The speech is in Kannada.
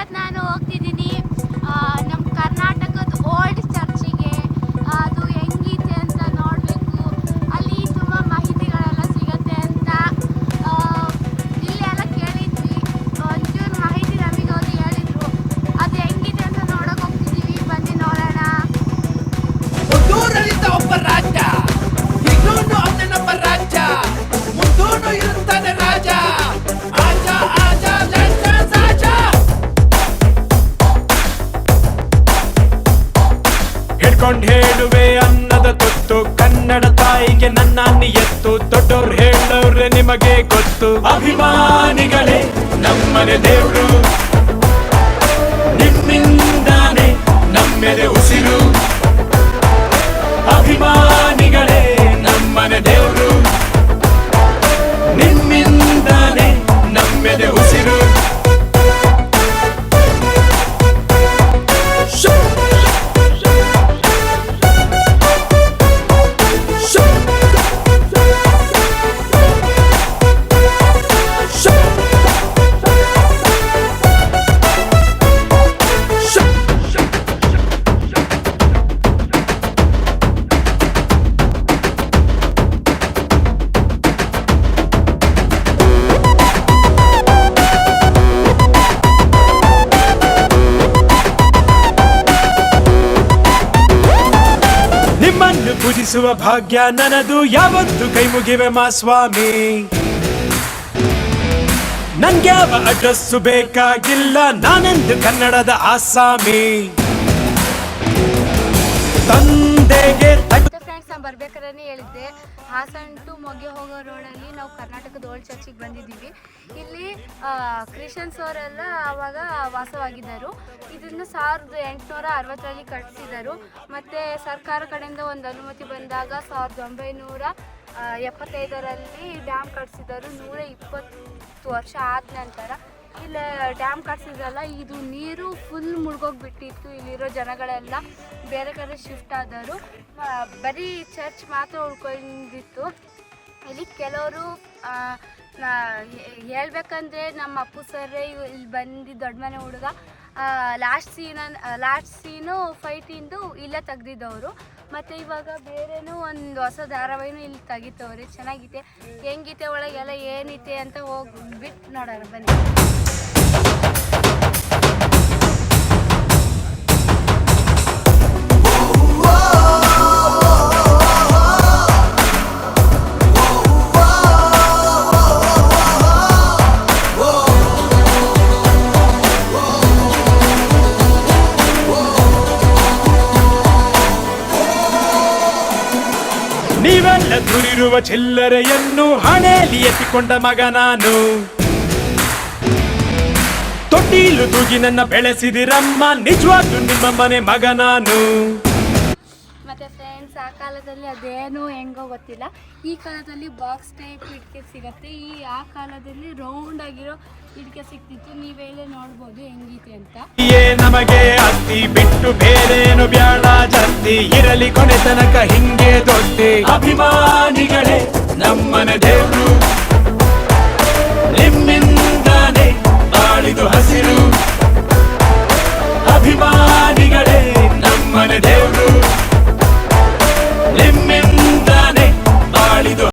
ಇವತ್ತು ನಾನು ಹೋಗ್ತಿದ್ದೀನಿ ನಮ್ಮ ಕರ್ನಾಟಕದ ಓಲ್ಡ್ ಚರ್ಚಿಗೆ. ಅದು ಹೆಂಗಿದೆ ಅಂತ ನೋಡಬೇಕು. ಅಲ್ಲಿ ತುಂಬ ಮಾಹಿತಿಗಳೆಲ್ಲ ಸಿಗುತ್ತೆ ಅಂತ ಇಲ್ಲಿ ಎಲ್ಲ ಕೇಳಿದ್ವಿ. ಒಂಚೂರು ಮಾಹಿತಿ ನಮಗೆ ಅವ್ರು ಹೇಳಿದ್ರು. ಅದು ಹೆಂಗಿದೆ ಅಂತ ನೋಡೋಕೆ ಹೋಗ್ತಿದ್ದೀವಿ. ಬನ್ನಿ ನೋಡೋಣ. ಊರಲ್ಲಿದ್ದ ಒಬ್ಬ ರಾಜ, ಇನ್ನೊಂದು ಅವನೊಬ್ಬ ರಾಜ, ಮುಂದೂನು ಇರುತ್ತಾನೆ ರಾಜ. ಆಜ ಆಜ ಲಂಚ ಸಾಜ. ಹಿಡ್ಕೊಂಡ್ ಹೇಳುವೆ ಅನ್ನದ ತುತ್ತು, ಕನ್ನಡ ತಾಯಿಗೆ ನನ್ನ ನಿಯತ್ತು. ದೊಡ್ಡವ್ರು ಹೇಳವ್ರೆ ನಿಮಗೆ ಗೊತ್ತು. ಅಭಿಮಾನಿಗಳೇ ನಮ್ಮನೆ ದೇವ್ರು, ನಿಮ್ಮಿಂದಾನೆ ನಮ್ಮೆದೆ ಉಸಿರು. ಅಭಿಮಾನಿಗಳೇ ನಮ್ಮನೆ ದೇವ್ರು, ನಿಮ್ಮಿಂದಾನೆ ನಮ್ಮೆದೆ ಉಸಿರು. ನಿಮ್ಮನ್ನು ಪೂಜಿಸುವ ಭಾಗ್ಯ ನನದು, ಯಾವತ್ತು ಕೈ ಮುಗಿವೆ ಮಾ ಸ್ವಾಮಿ. ನನ್ಗ್ಯಾವ ಅಡ್ರೆಸ್ಸು ಬೇಕಾಗಿಲ್ಲ, ನಾನೆಂದು ಕನ್ನಡದ ಆಸಾಮಿ. ತಂದೆಗೆ ಫ್ರೆಂಡ್ಸ್, ನಾನು ಬರ್ಬೇಕಾದ್ರೆ ಹೇಳಿದ್ದೆ, ಹಾಸನ್ ಟು ಮೊಗ್ಗೆ ಹೋಗೋ ರೋಡಲ್ಲಿ ನಾವು ಕರ್ನಾಟಕದ ಓಲ್ಡ್ ಚರ್ಚಿಗೆ ಬಂದಿದ್ದೀವಿ. ಇಲ್ಲಿ ಕ್ರಿಶ್ಚಿಯನ್ಸ್ ಅವರೆಲ್ಲ ಆವಾಗ ವಾಸವಾಗಿದ್ದರು. ಇದನ್ನು 1860ರಲ್ಲಿ ಕಟ್ಟಿಸಿದರು. ಮತ್ತು ಸರ್ಕಾರ ಕಡೆಯಿಂದ ಒಂದು ಅನುಮತಿ ಬಂದಾಗ 1975ರಲ್ಲಿ ಡ್ಯಾಮ್ ಕಟ್ಟಿಸಿದರು. 120 ವರ್ಷ ಆದ ನಂತರ ಇಲ್ಲಿ ಡ್ಯಾಮ್ ಕಟ್ಸಿದ್ರಲ್ಲ, ಇದು ನೀರು ಫುಲ್ ಮುಳುಗೋಗ್ಬಿಟ್ಟಿತ್ತು. ಇಲ್ಲಿರೋ ಜನಗಳೆಲ್ಲ ಬೇರೆ ಕಡೆ ಶಿಫ್ಟ್ ಆದರು. ಬರೀ ಚರ್ಚ್ ಮಾತ್ರ ಉಳ್ಕೊಂಡಿತ್ತು. ಇಲ್ಲಿ ಕೆಲವರು ಹೇಳ್ಬೇಕಂದ್ರೆ ನಮ್ಮ ಅಪ್ಪು ಸರ್ರೇ ಇಲ್ಲಿ ಬಂದು ದೊಡ್ಡ ಮನೆ ಹುಡುಗ ಲಾಸ್ಟ್ ಸೀನು ಫೈಟಿಂದು ಇಲ್ಲೇ ತೆಗ್ದಿದ್ದವರು. ಮತ್ತು ಇವಾಗ ಬೇರೆನೂ ಒಂದು ಹೊಸ ಧಾರಾವಾಹಿನೂ ಇಲ್ಲಿ ತೆಗಿತವ್ರೆ. ಚೆನ್ನಾಗಿದೆ. ಹೆಂಗಿದೆ ಒಳಗೆಲ್ಲ ಏನಿದೆ ಅಂತ ಹೋಗ್ಬಿಟ್ಟು ನೋಡೋಣ ಬನ್ನಿ. ನೀವೆಲ್ಲ ದುರಿರುವ ಚಿಲ್ಲರೆಯನ್ನು ಹಣೆಯಲ್ಲಿ ಎತ್ತಿಕೊಂಡ ಮಗ ನಾನು. ತೊಟ್ಟಿಲು ತೂಗಿ ನನ್ನ ಬೆಳೆಸಿದಿರಮ್ಮ, ನಿಜವಾಗ್ಲೂ ನಿಮ್ಮ ಮನೆ ಮಗ ನಾನು. ಮತ್ತು ಫ್ರೆಂಡ್ಸ್, ಆ ಕಾಲದಲ್ಲಿ ಅದೇನು ಹೆಂಗೋ ಗೊತ್ತಿಲ್ಲ. ಈ ಕಾಲದಲ್ಲಿ ಬಾಕ್ಸ್ ಟೈಪ್ ಇಟ್ಕೆ ಸಿಗುತ್ತೆ. ಆ ಕಾಲದಲ್ಲಿ ರೌಂಡ್ ಆಗಿರೋ ಇಟ್ಕೆ ಸಿಕ್ತಿತ್ತು. ನೀವೇಳೆ ನೋಡ್ಬೋದು ಹೆಂಗಿದೆ ಅಂತ. ನಮಗೆ ಅತ್ತಿ ಬಿಟ್ಟು ಬೇರೇನು ಬ್ಯಾಡ ಜಾಸ್ತಿ, ಇರಲಿ ಕೊನೆ ತನಕ ಹಿಂಗೆ ದೊಡ್ಡಿ. ಅಭಿಮಾನಿಗಳೇ ನಮ್ಮನೆ ದೇವ್ರು,